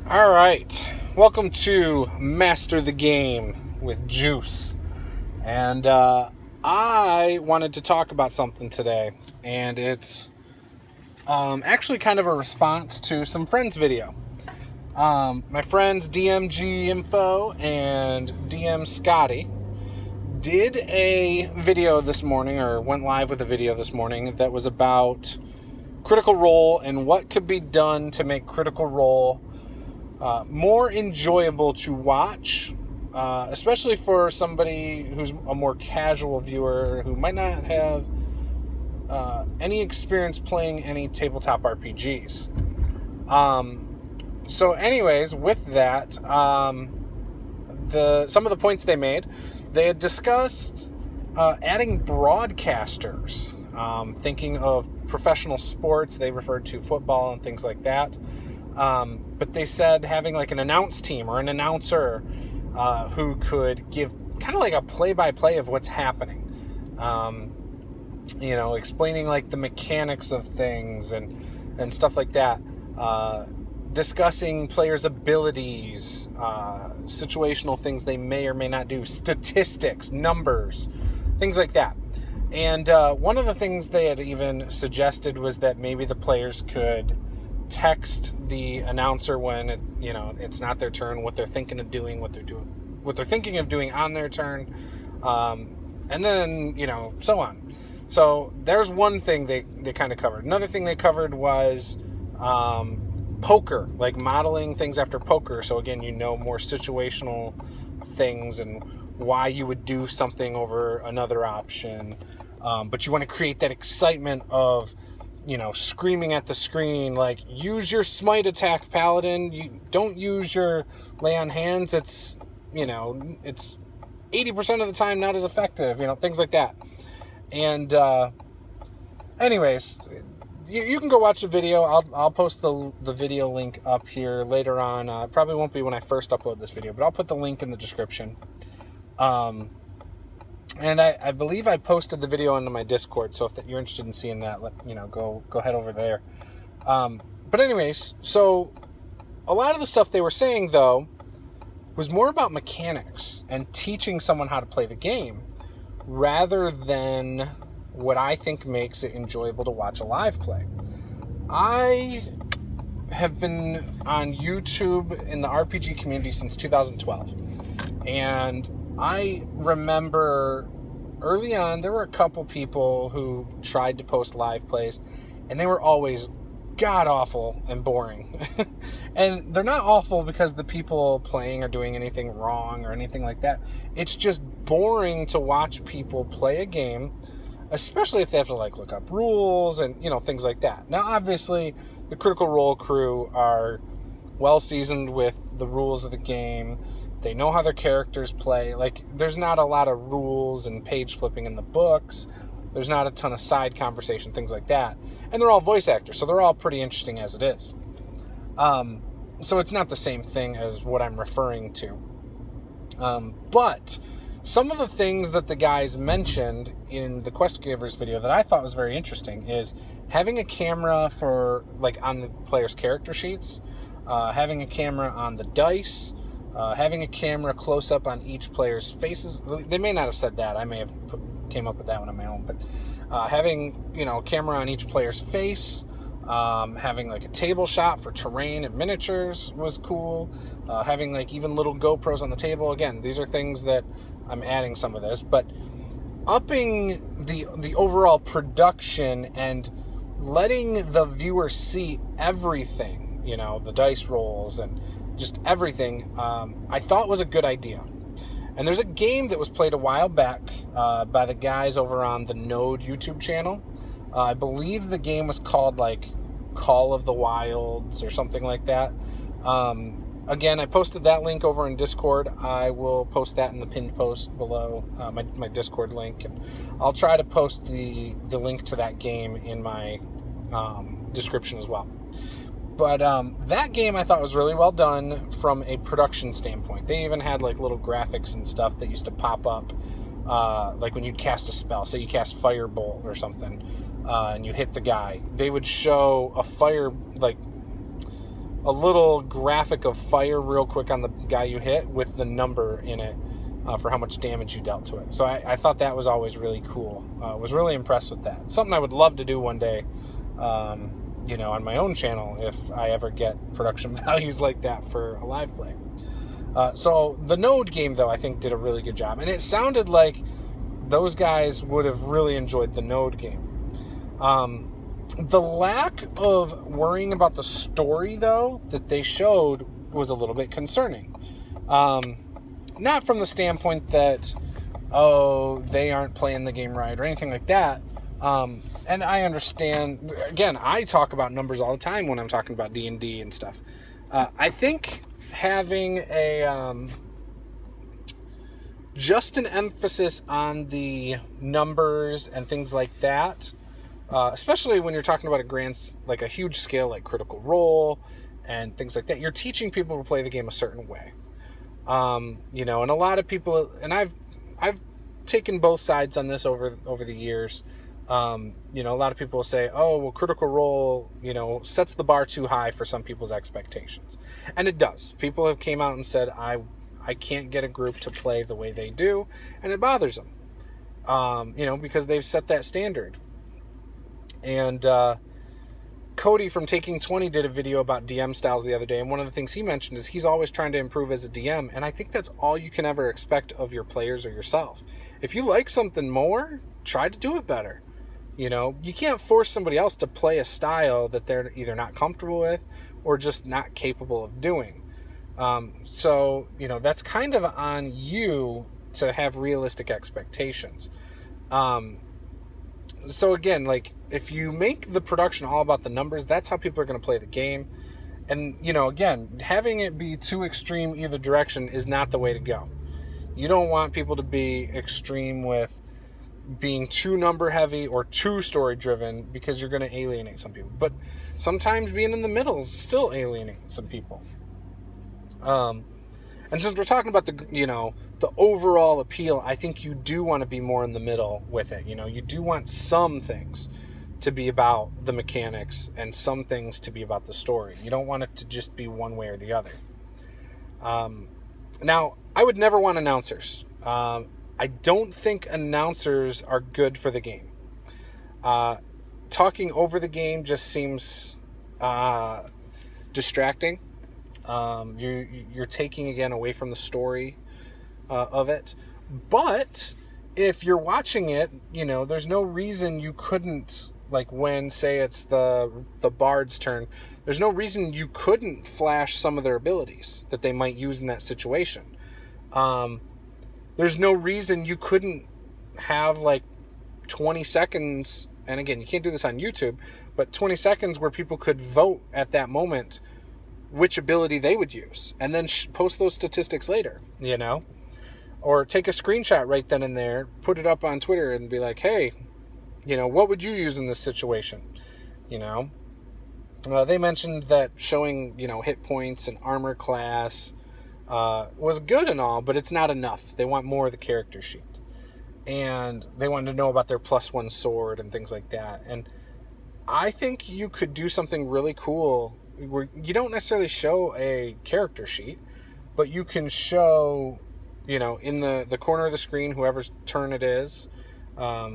All right, welcome to Master the Game with Juce, and I wanted to talk about something today, and it's actually kind of a response to some friends' video. My friends DMGInfo and DM Scotty did a video this morning, or went live with a video this morning that was about Critical Role and what could be done to make Critical Role more enjoyable to watch, especially for somebody who's a more casual viewer who might not have any experience playing any tabletop RPGs. So anyways, with that, some of the points they made, they had discussed adding broadcasters, thinking of professional sports. They referred to football and things like that. But they said having like an announce team or an announcer who could give kind of like a play-by-play of what's happening. Explaining like the mechanics of things and stuff like that. Discussing players' abilities, situational things they may or may not do, statistics, numbers, things like that. And one of the things they had even suggested was that maybe the players could text the announcer when it's not their turn, what they're thinking of doing, what they're thinking of doing on their turn, and then so on. So there's one thing they kind of covered. Another thing they covered was poker, like modeling things after poker. So again, more situational things and why you would do something over another option, but you want to create that excitement of screaming at the screen, like, use your smite attack, paladin. You don't use your lay on hands. It's 80% of the time not as effective, things like that. And anyways, you can go watch the video. I'll post the video link up here later on. It probably won't be when I first upload this video, but I'll put the link in the description. And I believe I posted the video onto my Discord, so if you're interested in seeing that, go head over there. But anyways, so a lot of the stuff they were saying, though, was more about mechanics and teaching someone how to play the game, rather than what I think makes it enjoyable to watch a live play. I have been on YouTube in the RPG community since 2012, and I remember early on there were a couple people who tried to post live plays, and they were always god-awful and boring. And they're not awful because the people playing are doing anything wrong or anything like that. It's just boring to watch people play a game, especially if they have to look up rules and things like that. Now obviously the Critical Role crew are well seasoned with the rules of the game. They know how their characters play. There's not a lot of rules and page flipping in the books. There's not a ton of side conversation, things like that. And they're all voice actors, so they're all pretty interesting as it is. So it's not the same thing as what I'm referring to. But some of the things that the guys mentioned in the Quest Givers video that I thought was very interesting is having a camera for, on the player's character sheets, having a camera on the dice, having a camera close up on each player's faces. They may not have said that. I may have came up with that one on my own. But having, a camera on each player's face, having a table shot for terrain and miniatures was cool. Having even little GoPros on the table. Again, these are things that I'm adding some of this. But upping the overall production and letting the viewer see everything, the dice rolls and just everything, I thought was a good idea. And there's a game that was played a while back by the guys over on the Node YouTube channel. I believe the game was called Call of the Wilds or something like that. Again, I posted that link over in Discord. I will post that in the pinned post below, my Discord link. And I'll try to post the link to that game in my description as well. But that game I thought was really well done from a production standpoint. They even had little graphics and stuff that used to pop up, when you'd cast a spell. Say you cast Firebolt or something, and you hit the guy. They would show a a little graphic of fire real quick on the guy you hit with the number in it for how much damage you dealt to it. So I thought that was always really cool. Was really impressed with that. Something I would love to do one day, on my own channel if I ever get production values like that for a live play. So the Node game, though, I think did a really good job. And it sounded like those guys would have really enjoyed the Node game. The lack of worrying about the story, though, that they showed was a little bit concerning. Not from the standpoint that, they aren't playing the game right or anything like that. And I understand, again, I talk about numbers all the time when I'm talking about D&D and stuff. I think having just an emphasis on the numbers and things like that, especially when you're talking about a huge scale like Critical Role and things like that, you're teaching people to play the game a certain way. And a lot of people, and I've taken both sides on this over the years. A lot of people will say, Critical Role, sets the bar too high for some people's expectations. And it does. People have came out and said, I can't get a group to play the way they do, and it bothers them, because they've set that standard. And Cody from Taking 20 did a video about DM styles the other day, and one of the things he mentioned is he's always trying to improve as a DM, and I think that's all you can ever expect of your players or yourself. If you like something more, try to do it better. You can't force somebody else to play a style that they're either not comfortable with or just not capable of doing. So that's kind of on you to have realistic expectations. So again, if you make the production all about the numbers, that's how people are going to play the game. And, again, having it be too extreme either direction is not the way to go. You don't want people to be extreme with being too number heavy or too story driven, because you're going to alienate some people. But sometimes being in the middle is still alienating some people. And since we're talking about the overall appeal, I think you do want to be more in the middle with it. You do want some things to be about the mechanics and some things to be about the story. You don't want it to just be one way or the other. Now, I would never want announcers. I don't think announcers are good for the game. Talking over the game just seems distracting. You're taking, again, away from the story of it. But if you're watching it, there's no reason you couldn't, when, say, it's the bard's turn, there's no reason you couldn't flash some of their abilities that they might use in that situation. There's no reason you couldn't have 20 seconds, and again, you can't do this on YouTube, but 20 seconds where people could vote at that moment which ability they would use, and then post those statistics later, or take a screenshot right then and there, put it up on Twitter and be like, hey, what would you use in this situation? They mentioned that showing, hit points and armor class was good and all, but it's not enough. They want more of the character sheet, and they wanted to know about their +1 sword and things like that. And I think you could do something really cool where you don't necessarily show a character sheet, but you can show, in the corner of the screen, whoever's turn it is,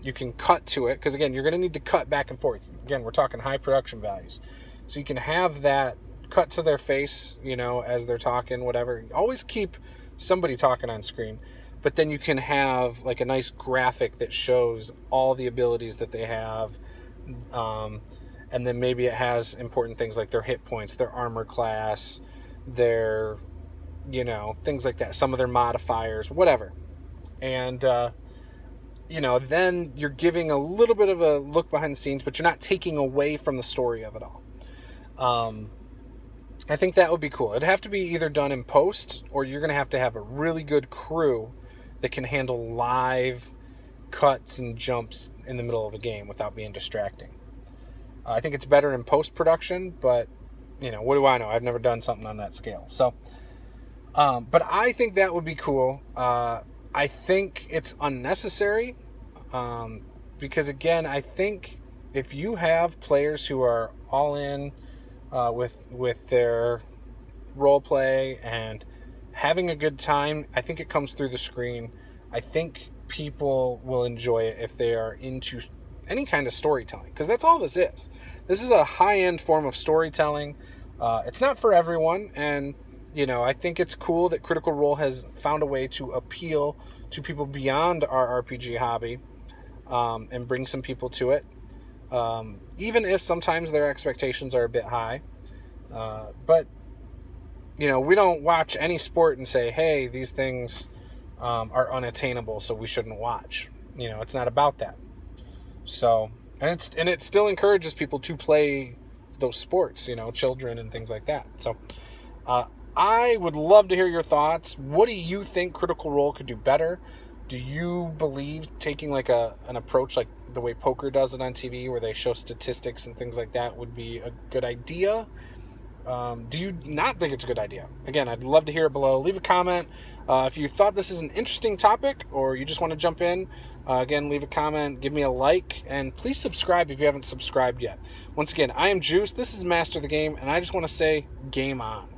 you can cut to it, because again, you're going to need to cut back and forth. Again, we're talking high production values, so you can have that cut to their face, as they're talking, whatever. Always keep somebody talking on screen, but then you can have a nice graphic that shows all the abilities that they have, and then maybe it has important things like their hit points, their armor class, their, things like that, some of their modifiers, whatever. And, then you're giving a little bit of a look behind the scenes, but you're not taking away from the story of it all. I think that would be cool. It'd have to be either done in post, or you're going to have a really good crew that can handle live cuts and jumps in the middle of a game without being distracting. I think it's better in post-production, but, what do I know? I've never done something on that scale. So, but I think that would be cool. I think it's unnecessary, because, again, I think if you have players who are all in with their role play and having a good time. I think it comes through the screen. I think people will enjoy it if they are into any kind of storytelling, because that's all this is. This is a high-end form of storytelling. It's not for everyone, and I think it's cool that Critical Role has found a way to appeal to people beyond our RPG hobby, and bring some people to it, even if sometimes their expectations are a bit high. But we don't watch any sport and say, hey, these things are unattainable, so we shouldn't watch. It's not about that. So, and it still encourages people to play those sports, children and things like that. So, I would love to hear your thoughts. What do you think Critical Role could do better? Do you believe taking like an approach like the way poker does it on TV, where they show statistics and things like that, would be a good idea? Do you not think it's a good idea? Again, I'd love to hear it below. Leave a comment. If you thought this is an interesting topic, or you just want to jump in, again, leave a comment, give me a like, and please subscribe if you haven't subscribed yet. Once again, I am Juice. This is Master the Game, and I just want to say, game on.